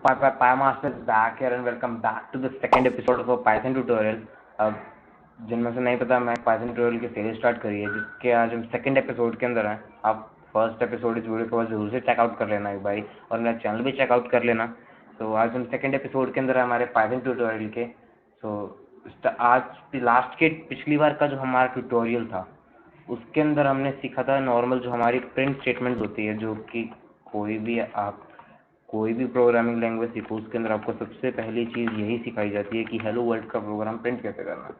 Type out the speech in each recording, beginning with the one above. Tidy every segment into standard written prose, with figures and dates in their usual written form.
Pi Master is back here and welcome back to the second episode of a Python tutorial. अब जिनमें से नहीं पता, मैं Python tutorial की सीरीज स्टार्ट करी है जिसके आज हम सेकंड एपिसोड के अंदर हैं. आप फर्स्ट एपिसोड इस वीडियो के बाद जरूर से चेकआउट कर लेना एक बारी, और मेरा चैनल भी चेकआउट कर लेना. तो आज हम सेकंड एपिसोड के अंदर हैं हमारे Python ट्यूटोरियल के. तो आज लास्ट के पिछली बार का जो हमारा ट्यूटोरियल था उसके अंदर हमने सीखा था नॉर्मल जो हमारी प्रिंट स्टेटमेंट होती है, जो कि कोई भी प्रोग्रामिंग लैंग्वेज सीखो उसके अंदर आपको सबसे पहली चीज़ यही सिखाई जाती है कि हेलो वर्ल्ड का प्रोग्राम प्रिंट कैसे करना.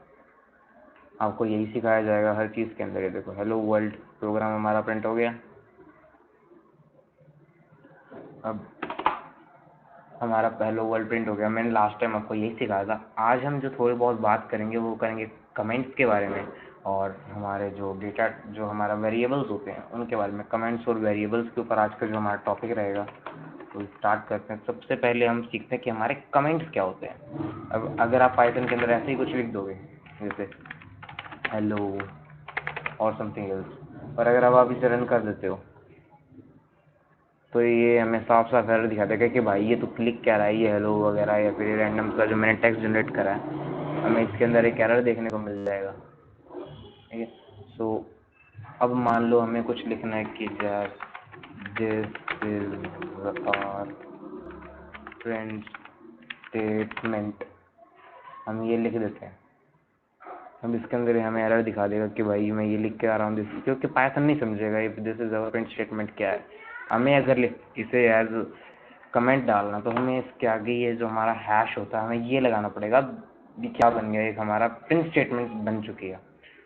आपको यही सिखाया जाएगा हर चीज़ के अंदर. ये देखो, हेलो वर्ल्ड प्रोग्राम हमारा प्रिंट हो गया. अब हमारा हेलो वर्ल्ड प्रिंट हो गया. मैंने लास्ट टाइम आपको यही सिखाया था. आज हम जो थोड़ी बहुत बात करेंगे वो करेंगे कमेंट्स के बारे में, और हमारे जो डेटा जो हमारा वेरिएबल्स होते हैं उनके बारे में. कमेंट्स और वेरिएबल्स के ऊपर आज का जो हमारा टॉपिक रहेगा. तो स्टार्ट करते हैं. सबसे पहले हम सीखते हैं कि हमारे कमेंट्स क्या होते हैं. अब अगर आप पाइथन के अंदर ऐसे ही कुछ लिख दोगे जैसे हेलो और समथिंग एल्स, और अगर अब आप इसे रन कर देते हो तो ये हमें साफ साफ एरर दिखा देगा कि भाई ये तो क्लिक क्या रहा है, ये हेलो वगैरह, या फिर रैंडम का जो मैंने टेक्स्ट जनरेट करा है, हमें इसके अंदर एक एरर देखने को मिल जाएगा. ठीक है. सो अब मान लो हमें कुछ लिखना है कि this is our print statement. हम ये लिख देते हैं. अब इसके अंदर हमें एरर दिखा देगा कि भाई मैं ये लिख के आ रहा हूँ, क्योंकि पाइथन नहीं समझेगा if this is our print statement क्या है. हमें अगर इसे एज कमेंट डालना तो हमें इसके आगे ये जो हमारा हैश होता है हमें ये लगाना पड़ेगा. ये क्या बन गया, एक हमारा प्रिंट स्टेटमेंट बन चुकी है.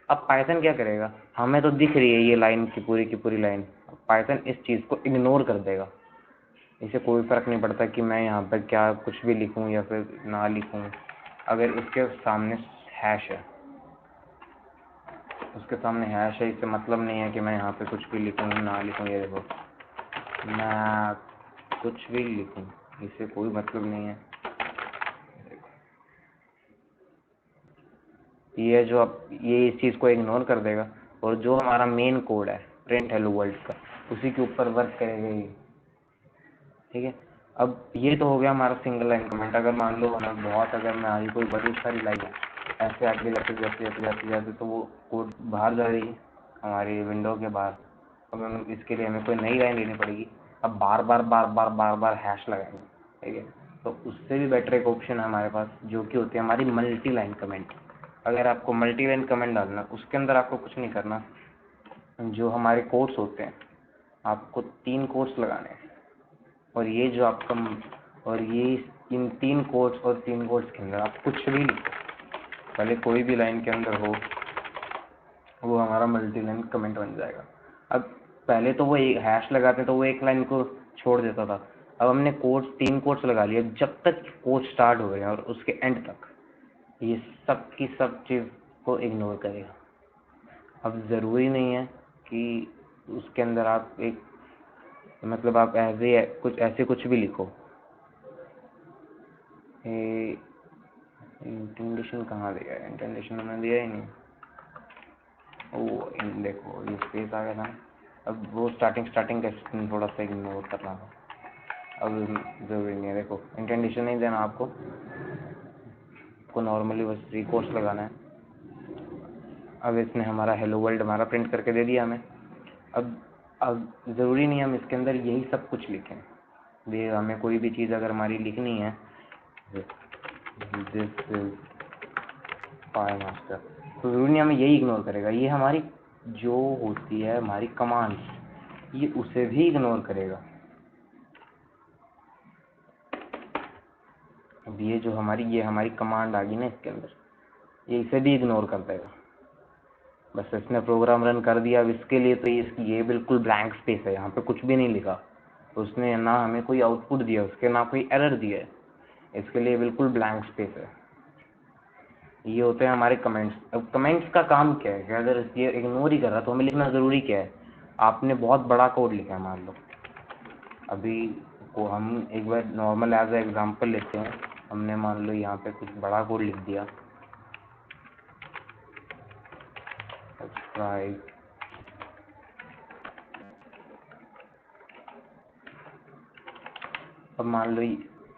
अब पाइथन क्या करेगा, हमें तो दिख रही है ये लाइन की पूरी लाइन. पाइथन इस चीज़ को इग्नोर कर देगा. इसे कोई फ़र्क नहीं पड़ता कि मैं यहाँ पर क्या कुछ भी लिखूँ या फिर ना लिखूँ. अगर इसके सामने हैश है, उसके सामने हैश है, इससे मतलब नहीं है कि मैं यहाँ पे कुछ भी लिखूँ ना लिखूँ. ये देखो, मैं कुछ भी लिखूँ, इससे कोई मतलब नहीं है. ये जो अब ये इस चीज़ को इग्नोर कर देगा, और जो हमारा मेन कोड है प्रिंट हेलो वर्ल्ड का उसी के ऊपर वर्क करेगा ये. ठीक है. अब ये तो हो गया हमारा सिंगल लाइन कमेंट. अगर मान लो हमें बहुत, अगर मैं आई कोई बड़ी सारी लाइन है ऐसे आगे जाते जाते जाते जाते जाते तो वो कोड बाहर जा रही है हमारी विंडो के बाहर. अब हम इसके लिए हमें कोई नई लाइन लेनी पड़ेगी. अब बार बार हैश लगाएंगे. ठीक है. तो उससे भी बेटर एक ऑप्शन है हमारे पास जो कि होती है हमारी मल्टी लाइन कमेंट. अगर आपको मल्टी लाइन कमेंट डालना, उसके अंदर आपको कुछ नहीं करना. जो हमारे कोड्स होते हैं आपको 3 कोड्स लगाने हैं, और ये जो आपका, और ये इन 3 कोड्स और 3 कोड्स के अंदर आप कुछ भी लिखो, पहले कोई भी लाइन के अंदर हो, वो हमारा मल्टी लाइन कमेंट बन जाएगा. अब पहले तो वो एक हैश लगाते तो वो एक लाइन को छोड़ देता था. अब हमने कोड्स 3 कोड्स लगा लिए. जब तक कोड स्टार्ट हो रहे हैं और उसके एंड तक ये सब की सब चीज़ को इग्नोर करेगा. अब ज़रूरी नहीं है कि उसके अंदर आप एक, मतलब आप ऐसे कुछ भी लिखो. इंटेंडेशन कहाँ दिया है, इंटेंडेशन मैंने दिया ही नहीं. ओ देखो ये स्पेस आ गया था. अब वो स्टार्टिंग का थोड़ा सा इग्नोर करना था. अब ज़रूरी नहीं है. देखो, इंटेंडेशन नहीं देना आपको नॉर्मली बस 3 कोट्स लगाना है. अब इसने हमारा हेलो वर्ल्ड हमारा प्रिंट करके दे दिया हमें. अब ज़रूरी नहीं हम इसके अंदर यही सब कुछ लिखें. ये हमें कोई भी चीज़ अगर हमारी लिखनी है, दिस इज पाई मास्टर, तो ज़रूरी नहीं हमें यही इग्नोर करेगा. ये हमारी जो होती है हमारी कमांड्स, ये उसे भी इग्नोर करेगा. अब ये जो हमारी कमांड आ गई ना इसके अंदर, ये इसे भी इग्नोर कर देगा. बस इसने प्रोग्राम रन कर दिया. अब इसके लिए तो ये बिल्कुल ब्लैंक स्पेस है, यहाँ पे कुछ भी नहीं लिखा. उसने ना हमें कोई आउटपुट दिया, उसके ना कोई एरर दिया है. इसके लिए बिल्कुल ब्लैंक स्पेस है. ये होते हैं हमारे कमेंट्स. अब कमेंट्स का काम क्या है कि अगर ये इग्नोर ही कर रहा तो हमें लिखना ज़रूरी क्या है. आपने बहुत बड़ा कोड लिखा है मान लो. अभी को हम एक बार नॉर्मल एज ए एग्जांपल लेते हैं. हमने मान लो यहाँ पे कुछ बड़ा कोड लिख दिया. सब्सक्राइब, अब मान लो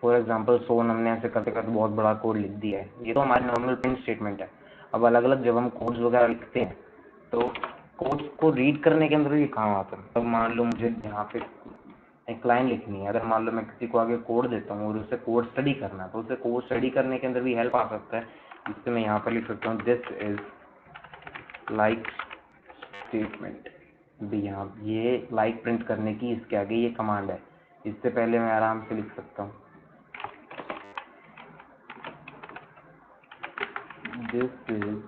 फॉर एग्जांपल सोन हमने ऐसे करते करते बहुत बड़ा कोड लिख दिया है। ये तो हमारी नॉर्मल प्रिंट स्टेटमेंट है। अब अलग अलग जब हम कोड्स वगैरह लिखते हैं तो कोड्स को रीड करने के अंदर भी काम आता है। अब मान लो मुझे यहाँ पे एक लाइन लिखनी है, अगर मान लो मैं किसी को आगे कोड देता हूँ और उसे कोड स्टडी करना है तो उसे कोड स्टडी करने के अंदर भी हेल्प आ सकता है। इससे मैं यहाँ पर लिख सकता हूँ दिस इज लाइक स्टेटमेंट भी। यहाँ ये लाइक प्रिंट करने की इसके आगे ये कमांड है। इससे पहले मैं आराम से लिख सकता हूँ दिस इज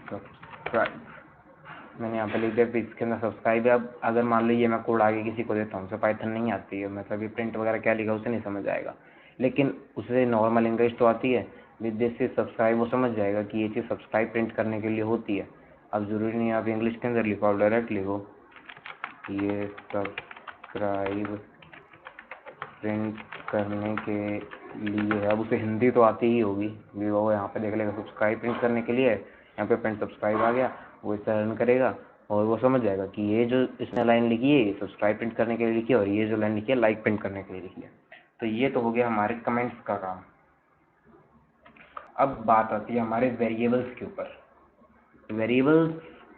सब्सक्राइब। मैंने यहाँ पे लिख दिया फिर इसके अंदर सब्सक्राइब है। अब अगर मान लो ये मैं कोड आगे किसी को देता हूँ, उसे पाइथन नहीं आती है, मतलब ये प्रिंट वगैरह क्या लिखा उसे नहीं समझ आएगा, लेकिन उसे नॉर्मल इंग्लिश तो आती है। विद दिस इज सब्सक्राइब वो समझ जाएगा कि ये चीज़ सब्सक्राइब प्रिंट करने के लिए होती है। अब ज़रूरी नहीं आप इंग्लिश के अंदर लिखो, आप डायरेक्ट लिखो ये सब्सक्राइब प्रिंट करने के लिए। अब उसे हिंदी तो आती ही होगी, वो यहाँ पे देख लेगा सब्सक्राइब प्रिंट करने के लिए, यहाँ पे प्रिंट सब्सक्राइब आ गया, वो इसे रन करेगा और वो समझ जाएगा कि ये जो इसने लाइन लिखी है ये सब्सक्राइब प्रिंट करने के लिए लिखी है और ये जो लाइन लिखी है लाइक प्रिंट करने के लिए लिखी है। तो ये तो हो गया हमारे कमेंट्स का काम। अब बात आती है हमारे वेरिएबल्स के ऊपर। वेरिएबल्स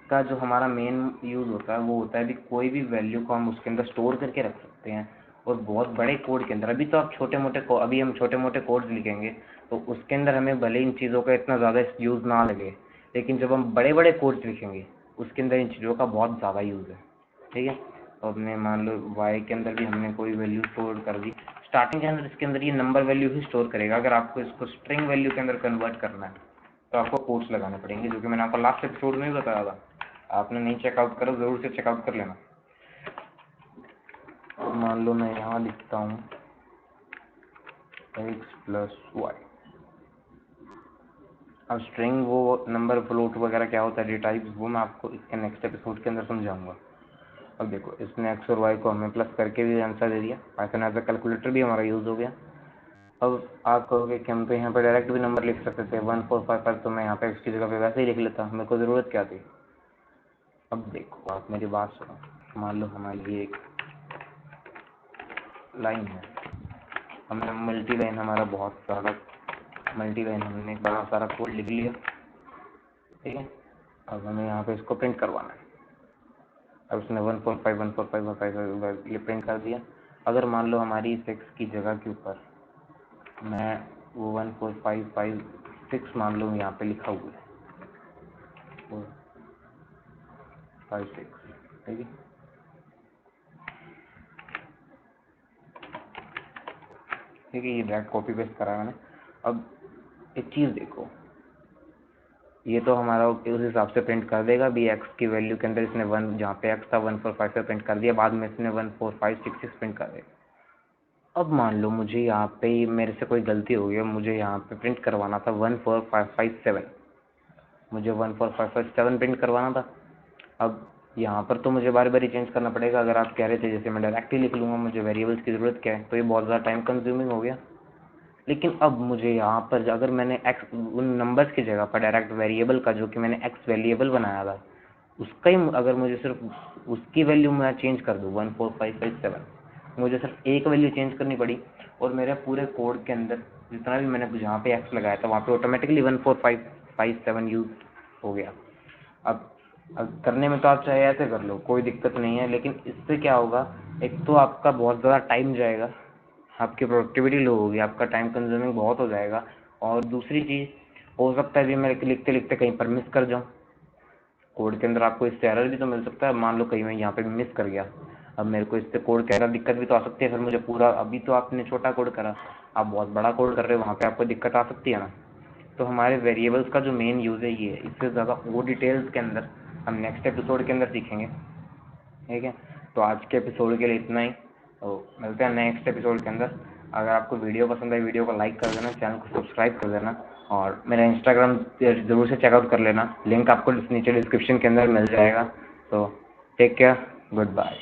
का जो हमारा मेन यूज़ होता है वो होता है कि कोई भी वैल्यू को हम उसके अंदर स्टोर करके रख सकते हैं और बहुत बड़े कोड के अंदर। अभी तो आप अभी हम छोटे मोटे कोड्स लिखेंगे तो उसके अंदर हमें भले इन चीज़ों का इतना ज़्यादा यूज़ ना लगे, लेकिन जब हम बड़े बड़े कोड्स लिखेंगे उसके अंदर इन चीज़ों का बहुत ज़्यादा यूज़ है। ठीक है, तो अपने मान लो वाई के अंदर भी हमने कोई वैल्यू स्टोर कर दी, स्टार्टिंग के अंदर इसके अंदर ये नंबर वैल्यू ही स्टोर करेगा। अगर आपको इसको स्ट्रिंग वैल्यू के अंदर कन्वर्ट करना है तो आपको कोट्स लगाने पड़ेंगे, जो कि मैंने आपको लास्ट एपिसोड में भी बताया था। आपने नहीं चेकआउट करो, ज़रूर से चेकआउट कर लेना। तो मान लो मैं यहाँ लिखता हूँ x प्लस वाई। अब स्ट्रिंग वो नंबर फ्लोट वगैरह क्या होता है, डेटा टाइप्स, वो मैं आपको इसके नेक्स्ट एपिसोड के अंदर समझाऊंगा। अब देखो इसने x और y को हमें प्लस करके भी आंसर दे दिया, पाइथन एज अ कैलकुलेटर भी हमारा यूज़ हो गया। अब आप कहोगे कि हम तो यहाँ पे डायरेक्ट भी नंबर लिख सकते थे 1455, तो मैं यहाँ पे x की जगह पे वैसे ही लिख लेता, मेरे को ज़रूरत क्या थी। अब देखो आप मेरी बात सुनो, मान लो हमारी ये एक लाइन है, हमने मल्टी लाइन, हमारा बहुत सारा मल्टी लाइन, हमने बड़ा सारा कोड लिख लिया। ठीक है, अब हमें यहाँ पे इसको प्रिंट करवाना है। अब उसने 145 ये प्रिंट कर दिया। अगर मान लो हमारी इस x की जगह के ऊपर मैं वो 14556 मान लो यहाँ पे लिखा हुआ है 456। ठीक है, ठीक है, ये डायरेक्ट कॉपी पेस्ट करा मैंने। अब एक चीज़ देखो, ये तो हमारा उस हिसाब से प्रिंट कर देगा भी x की वैल्यू के अंदर इसने 1 जहाँ पे x था 145 से प्रिंट कर दिया, बाद में इसने 14566 प्रिंट कर दिया। अब मान लो मुझे यहाँ पे मेरे से कोई गलती हो गई, मुझे यहाँ पे प्रिंट करवाना था 14557, मुझे 14557 प्रिंट करवाना था। अब यहाँ पर तो मुझे बार बार चेंज करना पड़ेगा। अगर आप कह रहे थे जैसे मैं डायरेक्ट ही लिख लूँगा, मुझे वेरिएबल्स की ज़रूरत क्या है, तो ये बहुत ज़्यादा टाइम कंज्यूमिंग हो गया। लेकिन अब मुझे यहाँ पर अगर मैंने x उन नंबर्स की जगह पर डायरेक्ट वेरिएबल का, जो कि मैंने x वेरिएबल बनाया था, उसका ही अगर मुझे सिर्फ उसकी वैल्यू मैं चेंज कर दूँ 14557, मुझे सिर्फ एक वैल्यू चेंज करनी पड़ी और मेरे पूरे कोड के अंदर जितना भी मैंने जहाँ पे x लगाया था वहाँ पे ऑटोमेटिकली 14557 यूज हो गया। अब करने में तो आप चाहे ऐसे कर लो, कोई दिक्कत नहीं है, लेकिन इससे क्या होगा, एक तो आपका बहुत ज़्यादा टाइम जाएगा, आपकी प्रोडक्टिविटी लो होगी, आपका टाइम कंज्यूमिंग बहुत हो जाएगा। और दूसरी चीज़, हो सकता है कि मैं लिखते लिखते कहीं पर मिस कर जाऊँ कोड के अंदर, आपको इससे एरर भी तो मिल सकता है। मान लो कहीं मैं यहाँ पे मिस कर गया, अब मेरे को इससे कोड के एरर दिक्कत भी तो आ सकती है। फिर मुझे पूरा, अभी तो आपने छोटा कोड करा, आप बहुत बड़ा कोड कर रहे हो, वहाँ पे आपको दिक्कत आ सकती है ना। तो हमारे वेरिएबल्स का जो मेन यूज़ है ये है। इससे ज़्यादा वो डिटेल्स के अंदर हम नेक्स्ट एपिसोड के अंदर सीखेंगे। ठीक है, तो आज के एपिसोड के लिए इतना ही, तो मिलते हैं नेक्स्ट एपिसोड के अंदर। अगर आपको वीडियो पसंद है, वीडियो को लाइक कर देना, चैनल को सब्सक्राइब कर देना और मेरा इंस्टाग्राम ज़रूर से चेकआउट कर लेना, लिंक आपको नीचे डिस्क्रिप्शन के अंदर मिल जाएगा। तो टेक केयर, गुड बाय।